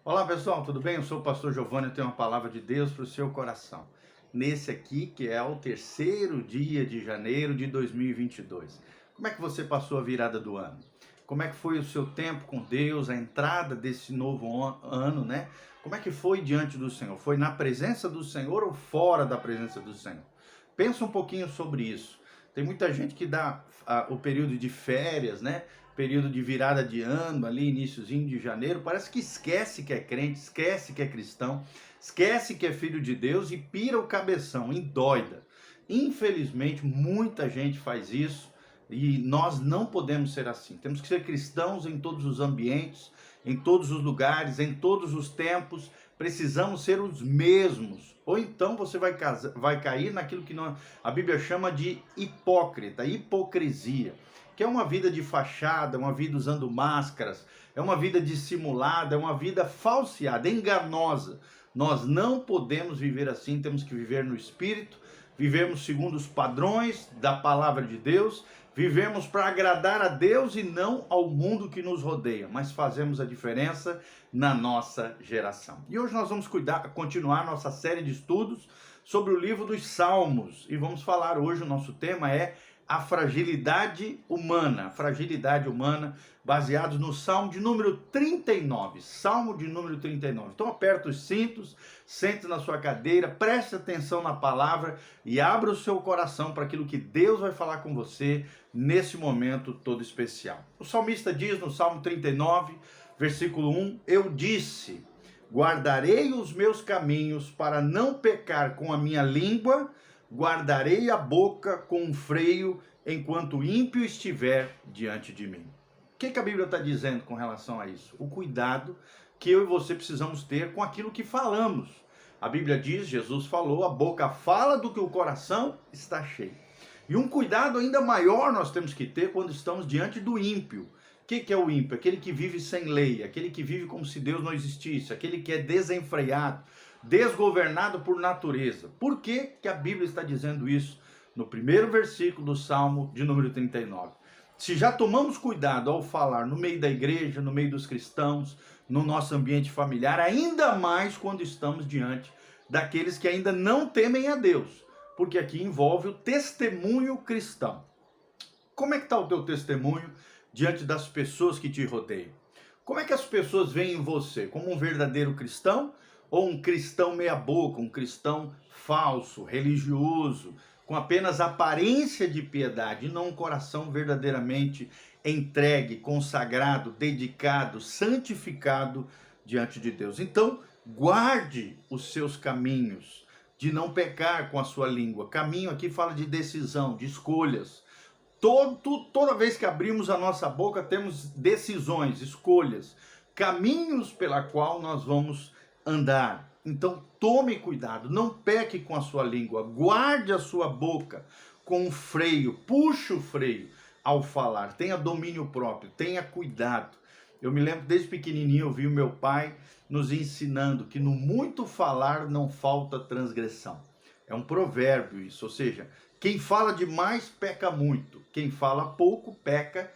Olá pessoal, tudo bem? Eu sou o pastor Giovanni, eu tenho uma palavra de Deus para o seu coração. Nesse aqui, que é o terceiro dia de janeiro de 2022. Como é que você passou a virada do ano? Como é que foi o seu tempo com Deus, a entrada desse novo ano, né? Como é que foi diante do Senhor? Foi na presença do Senhor ou fora da presença do Senhor? Pensa um pouquinho sobre isso. Tem muita gente que dá o período de férias, né? Período de virada de ano, ali iniciozinho de janeiro, parece que esquece que é crente, esquece que é cristão, esquece que é filho de Deus e pira o cabeção, endoida. Infelizmente, muita gente faz isso e nós não podemos ser assim. Temos que ser cristãos em todos os ambientes, em todos os lugares, em todos os tempos. Precisamos ser os mesmos. Ou então você vai cair naquilo que a Bíblia chama de hipócrita, hipocrisia, que é uma vida de fachada, uma vida usando máscaras, é uma vida dissimulada, é uma vida falseada, enganosa. Nós não podemos viver assim, temos que viver no Espírito, vivemos segundo os padrões da palavra de Deus, vivemos para agradar a Deus e não ao mundo que nos rodeia, mas fazemos a diferença na nossa geração. E hoje nós vamos continuar nossa série de estudos sobre o livro dos Salmos, e vamos falar hoje, o nosso tema é a fragilidade humana, baseados no Salmo de número 39, Salmo de número 39. Então aperta os cintos, sente na sua cadeira, preste atenção na palavra e abra o seu coração para aquilo que Deus vai falar com você nesse momento todo especial. O salmista diz no Salmo 39, versículo 1, eu disse, guardarei os meus caminhos para não pecar com a minha língua, guardarei a boca com um freio enquanto o ímpio estiver diante de mim. O que a Bíblia está dizendo com relação a isso? O cuidado que eu e você precisamos ter com aquilo que falamos. A Bíblia diz, Jesus falou, a boca fala do que o coração está cheio. E um cuidado ainda maior nós temos que ter quando estamos diante do ímpio. O que é o ímpio? Aquele que vive sem lei, aquele que vive como se Deus não existisse, aquele que é desenfreado, desgovernado por natureza. Por que a Bíblia está dizendo isso no primeiro versículo do Salmo de número 39? Se já tomamos cuidado ao falar no meio da igreja, no meio dos cristãos, no nosso ambiente familiar, ainda mais quando estamos diante daqueles que ainda não temem a Deus, porque aqui envolve o testemunho cristão. Como é que está o teu testemunho diante das pessoas que te rodeiam? Como é que as pessoas veem você? Como um verdadeiro cristão? Ou um cristão meia-boca, um cristão falso, religioso, com apenas aparência de piedade, e não um coração verdadeiramente entregue, consagrado, dedicado, santificado diante de Deus. Então, guarde os seus caminhos, de não pecar com a sua língua. Caminho aqui fala de decisão, de escolhas. Toda vez que abrimos a nossa boca, temos decisões, escolhas, caminhos pela qual nós vamos andar. Então tome cuidado, não peque com a sua língua, guarde a sua boca com um freio, puxe o freio ao falar, tenha domínio próprio, tenha cuidado. Eu me lembro desde pequenininho, eu vi o meu pai nos ensinando que no muito falar não falta transgressão. É um provérbio isso, ou seja, quem fala demais peca muito, quem fala pouco peca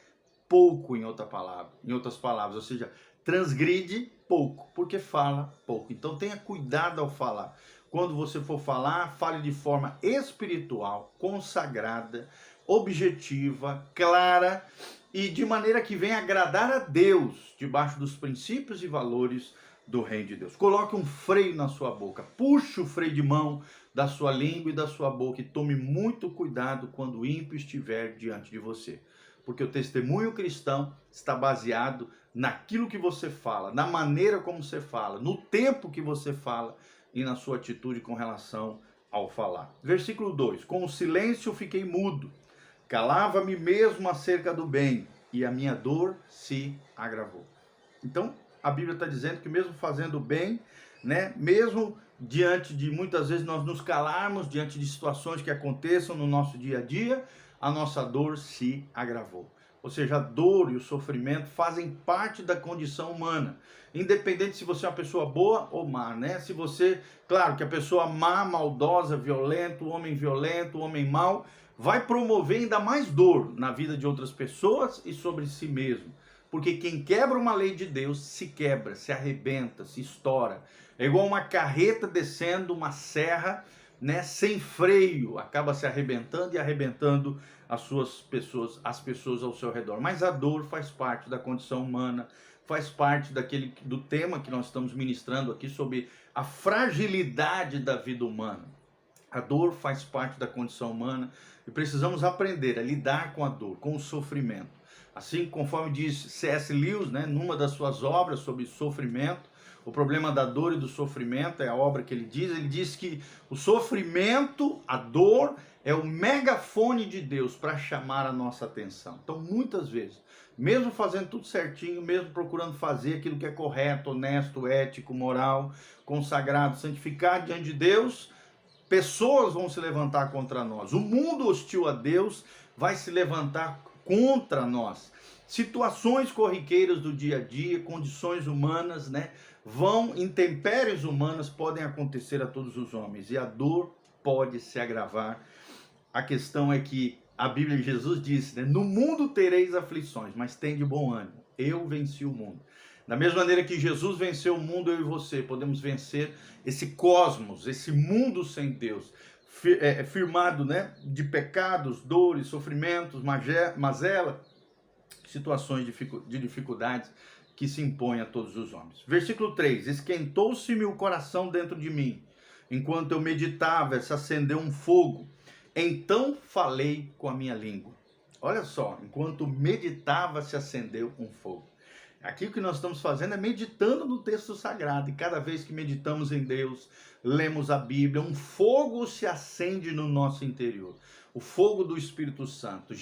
pouco, em outras palavras, ou seja, transgride pouco, porque fala pouco. Então tenha cuidado ao falar. Quando você for falar, fale de forma espiritual, consagrada, objetiva, clara e de maneira que venha agradar a Deus, debaixo dos princípios e valores do reino de Deus. Coloque um freio na sua boca, puxe o freio de mão da sua língua e da sua boca e tome muito cuidado quando o ímpio estiver diante de você. Porque o testemunho cristão está baseado naquilo que você fala, na maneira como você fala, no tempo que você fala e na sua atitude com relação ao falar. Versículo 2, com o silêncio fiquei mudo, calava-me mesmo acerca do bem e a minha dor se agravou. Então, a Bíblia está dizendo que mesmo fazendo bem, né, mesmo diante de muitas vezes nós nos calarmos, diante de situações que aconteçam no nosso dia a dia, a nossa dor se agravou. Ou seja, a dor e o sofrimento fazem parte da condição humana, independente se você é uma pessoa boa ou má, né? Se você, claro que a pessoa má, maldosa, violenta, o homem mau, vai promover ainda mais dor na vida de outras pessoas e sobre si mesmo. Porque quem quebra uma lei de Deus se quebra, se arrebenta, se estoura. É igual uma carreta descendo uma serra, né, sem freio, acaba se arrebentando e arrebentando as pessoas ao seu redor. Mas a dor faz parte da condição humana, faz parte do tema que nós estamos ministrando aqui sobre a fragilidade da vida humana. A dor faz parte da condição humana e precisamos aprender a lidar com a dor, com o sofrimento. Assim, conforme diz C.S. Lewis, né, numa das suas obras sobre sofrimento, o problema da dor e do sofrimento é a obra que ele diz que o sofrimento, a dor, é o megafone de Deus para chamar a nossa atenção. Então, muitas vezes, mesmo fazendo tudo certinho, mesmo procurando fazer aquilo que é correto, honesto, ético, moral, consagrado, santificado diante de Deus, pessoas vão se levantar contra nós. O mundo hostil a Deus vai se levantar contra nós. Situações corriqueiras do dia a dia, condições humanas, né? Intempéries humanas podem acontecer a todos os homens e a dor pode se agravar. A questão é que a Bíblia, Jesus disse, né? No mundo tereis aflições, mas tende bom ânimo. Eu venci o mundo. Da mesma maneira que Jesus venceu o mundo, eu e você podemos vencer esse cosmos, esse mundo sem Deus, firmado, né, de pecados, dores, sofrimentos, mazela, situações de dificuldades que se impõem a todos os homens. Versículo 3, esquentou-se-me o coração dentro de mim, enquanto eu meditava, se acendeu um fogo, então falei com a minha língua. Olha só, enquanto meditava, se acendeu um fogo. Aqui o que nós estamos fazendo é meditando no texto sagrado, e cada vez que meditamos em Deus, lemos a Bíblia, um fogo se acende no nosso interior. O fogo do Espírito Santo,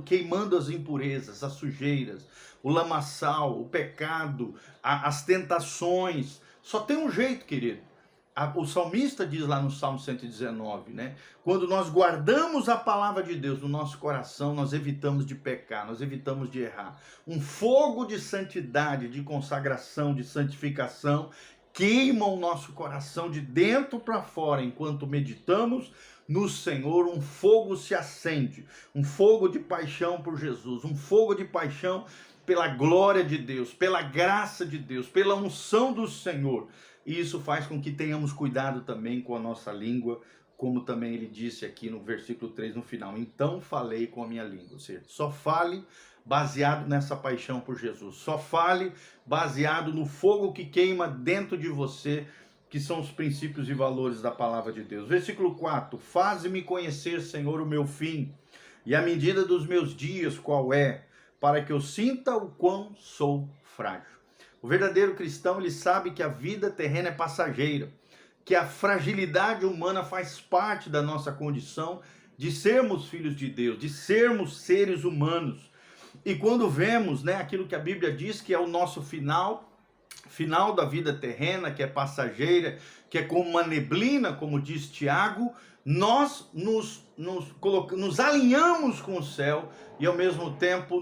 queimando as impurezas, as sujeiras, o lamaçal, o pecado, as tentações. Só tem um jeito, querido. O salmista diz lá no Salmo 119, né? Quando nós guardamos a palavra de Deus no nosso coração, nós evitamos de pecar, nós evitamos de errar. Um fogo de santidade, de consagração, de santificação, queima o nosso coração de dentro para fora. Enquanto meditamos no Senhor, um fogo se acende, um fogo de paixão por Jesus, um fogo de paixão pela glória de Deus, pela graça de Deus, pela unção do Senhor. E isso faz com que tenhamos cuidado também com a nossa língua, como também ele disse aqui no versículo 3 no final. Então falei com a minha língua. Ou seja, só fale baseado nessa paixão por Jesus. Só fale baseado no fogo que queima dentro de você, que são os princípios e valores da palavra de Deus. Versículo 4. Faze-me conhecer, Senhor, o meu fim, e a medida dos meus dias qual é, para que eu sinta o quão sou frágil. O verdadeiro cristão, ele sabe que a vida terrena é passageira, que a fragilidade humana faz parte da nossa condição de sermos filhos de Deus, de sermos seres humanos. E quando vemos, né, aquilo que a Bíblia diz que é o nosso final da vida terrena, que é passageira, que é como uma neblina, como diz Tiago, nós nos alinhamos com o céu e ao mesmo tempo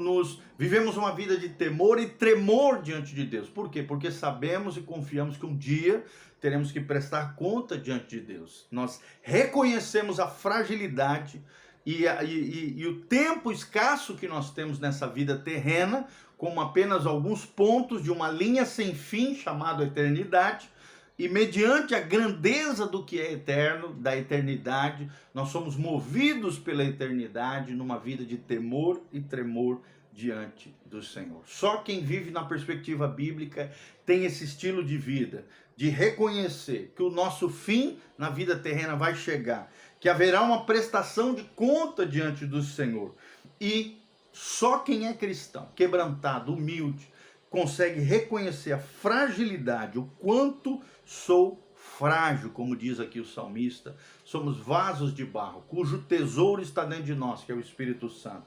vivemos uma vida de temor e tremor diante de Deus. Por quê? Porque sabemos e confiamos que um dia teremos que prestar conta diante de Deus. Nós reconhecemos a fragilidade e o tempo escasso que nós temos nessa vida terrena, como apenas alguns pontos de uma linha sem fim chamada eternidade. E mediante a grandeza do que é eterno, da eternidade, nós somos movidos pela eternidade numa vida de temor e tremor diante do Senhor. Só quem vive na perspectiva bíblica tem esse estilo de vida, de reconhecer que o nosso fim na vida terrena vai chegar, que haverá uma prestação de conta diante do Senhor. E só quem é cristão, quebrantado, humilde, consegue reconhecer a fragilidade, o quanto sou frágil, como diz aqui o salmista. Somos vasos de barro, cujo tesouro está dentro de nós, que é o Espírito Santo.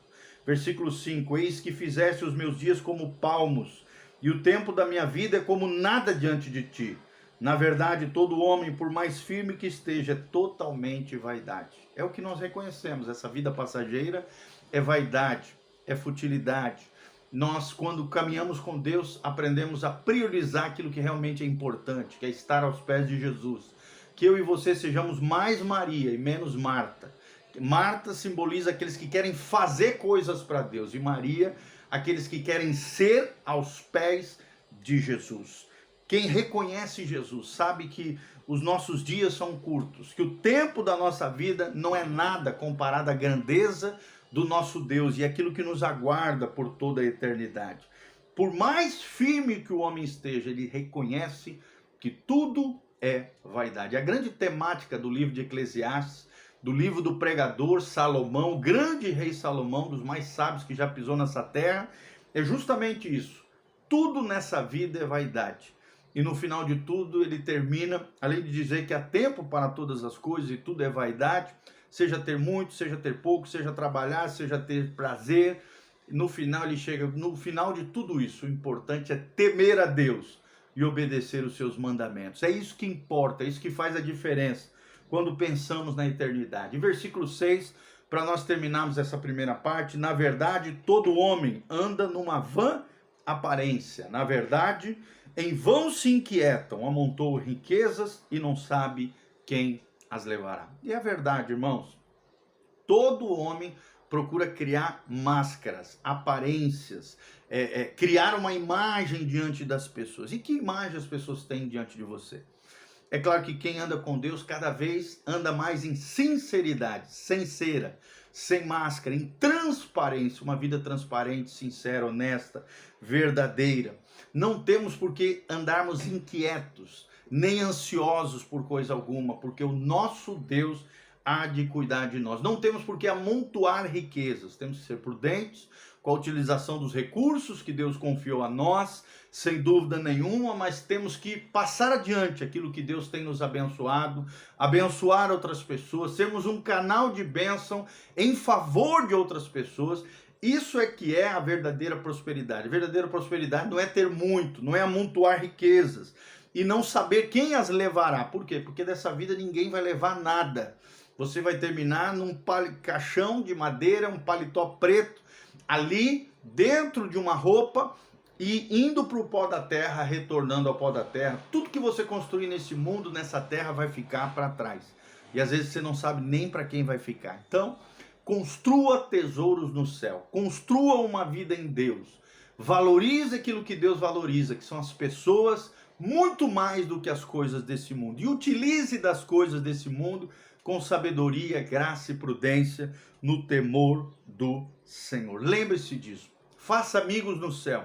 Versículo 5, eis que fizeste os meus dias como palmos, e o tempo da minha vida é como nada diante de ti. Na verdade, todo homem, por mais firme que esteja, é totalmente vaidade. É o que nós reconhecemos, essa vida passageira é vaidade, é futilidade. Nós, quando caminhamos com Deus, aprendemos a priorizar aquilo que realmente é importante, que é estar aos pés de Jesus. Que eu e você sejamos mais Maria e menos Marta. Marta simboliza aqueles que querem fazer coisas para Deus, e Maria, aqueles que querem ser aos pés de Jesus. Quem reconhece Jesus sabe que os nossos dias são curtos, que o tempo da nossa vida não é nada comparado à grandeza do nosso Deus e aquilo que nos aguarda por toda a eternidade. Por mais firme que o homem esteja, ele reconhece que tudo é vaidade. A grande temática do livro de Eclesiastes, do livro do pregador Salomão, o grande rei Salomão, dos mais sábios que já pisou nessa terra, é justamente isso. Tudo nessa vida é vaidade. E no final de tudo ele termina, além de dizer que há tempo para todas as coisas e tudo é vaidade, seja ter muito, seja ter pouco, seja trabalhar, seja ter prazer. No final ele chega, no final de tudo isso, o importante é temer a Deus e obedecer os seus mandamentos. É isso que importa, é isso que faz a diferença quando pensamos na eternidade. Versículo 6, para nós terminarmos essa primeira parte: na verdade, todo homem anda numa vã aparência. Na verdade, em vão se inquietam, amontou riquezas e não sabe quem as levará. E é verdade, irmãos, todo homem procura criar máscaras, aparências, criar uma imagem diante das pessoas. E que imagem as pessoas têm diante de você? É claro que quem anda com Deus cada vez anda mais em sinceridade, sem cera, sem máscara, em transparência, uma vida transparente, sincera, honesta, verdadeira. Não temos por que andarmos inquietos, nem ansiosos por coisa alguma, porque o nosso Deus há de cuidar de nós. Não temos por que amontoar riquezas, temos que ser prudentes com a utilização dos recursos que Deus confiou a nós, sem dúvida nenhuma, mas temos que passar adiante aquilo que Deus tem nos abençoado, abençoar outras pessoas, sermos um canal de bênção em favor de outras pessoas. Isso é que é a verdadeira prosperidade. A verdadeira prosperidade não é ter muito, não é amontoar riquezas e não saber quem as levará. Por quê? Porque dessa vida ninguém vai levar nada. Você vai terminar num caixão de madeira, um paletó preto, ali dentro de uma roupa e indo para o pó da terra, retornando ao pó da terra. Tudo que você construir nesse mundo, nessa terra, vai ficar para trás. E às vezes você não sabe nem para quem vai ficar. Então, construa tesouros no céu, construa uma vida em Deus, valorize aquilo que Deus valoriza, que são as pessoas, muito mais do que as coisas desse mundo. E utilize das coisas desse mundo com sabedoria, graça e prudência, no temor do Senhor. Lembre-se disso. Faça amigos no céu.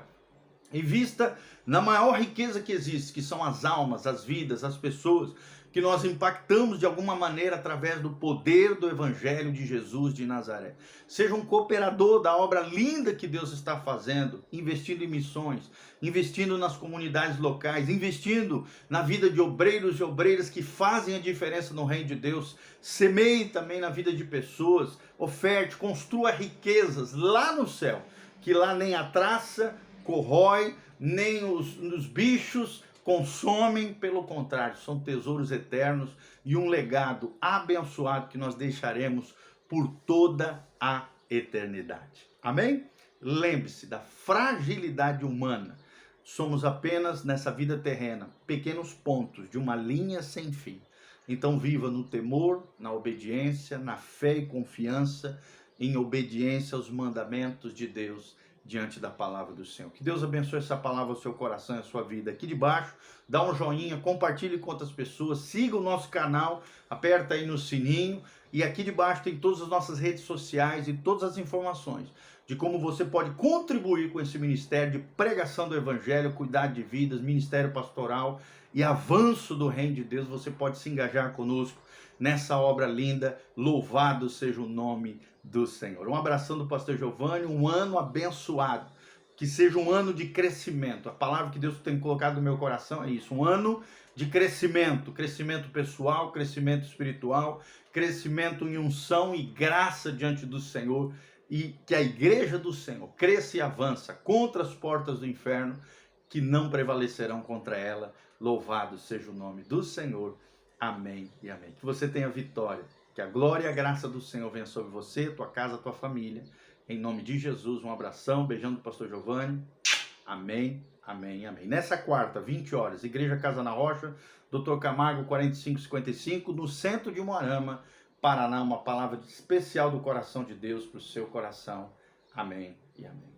Invista na maior riqueza que existe, que são as almas, as vidas, as pessoas que nós impactamos de alguma maneira através do poder do Evangelho de Jesus de Nazaré. Seja um cooperador da obra linda que Deus está fazendo, investindo em missões, investindo nas comunidades locais, investindo na vida de obreiros e obreiras que fazem a diferença no reino de Deus. Semeie também na vida de pessoas, oferte, construa riquezas lá no céu, que lá nem a traça corrói, nem os bichos consomem, pelo contrário, são tesouros eternos e um legado abençoado que nós deixaremos por toda a eternidade. Amém? Lembre-se da fragilidade humana. Somos apenas, nessa vida terrena, pequenos pontos de uma linha sem fim. Então viva no temor, na obediência, na fé e confiança, em obediência aos mandamentos de Deus, diante da palavra do Senhor. Que Deus abençoe essa palavra ao seu coração e à sua vida. Aqui de baixo, dá um joinha, compartilhe com outras pessoas, siga o nosso canal, aperta aí no sininho, e aqui de baixo tem todas as nossas redes sociais e todas as informações de como você pode contribuir com esse ministério de pregação do Evangelho, cuidado de vidas, ministério pastoral e avanço do reino de Deus. Você pode se engajar conosco nessa obra linda. Louvado seja o nome do Senhor. Um abração do pastor Giovanni, um ano abençoado, que seja um ano de crescimento. A palavra que Deus tem colocado no meu coração é isso, um ano de crescimento, crescimento pessoal, crescimento espiritual, crescimento em unção e graça diante do Senhor, e que a igreja do Senhor cresça e avança contra as portas do inferno, que não prevalecerão contra ela. Louvado seja o nome do Senhor. Amém e amém. Que você tenha vitória. Que a glória e a graça do Senhor venha sobre você, tua casa, tua família. Em nome de Jesus, um abração, beijão do pastor Giovanni. Amém, amém, amém. Nessa quarta, 20 horas, Igreja Casa na Rocha, Dr. Camargo 4555, no centro de Umuarama, Paraná, uma palavra especial do coração de Deus para o seu coração. Amém e amém.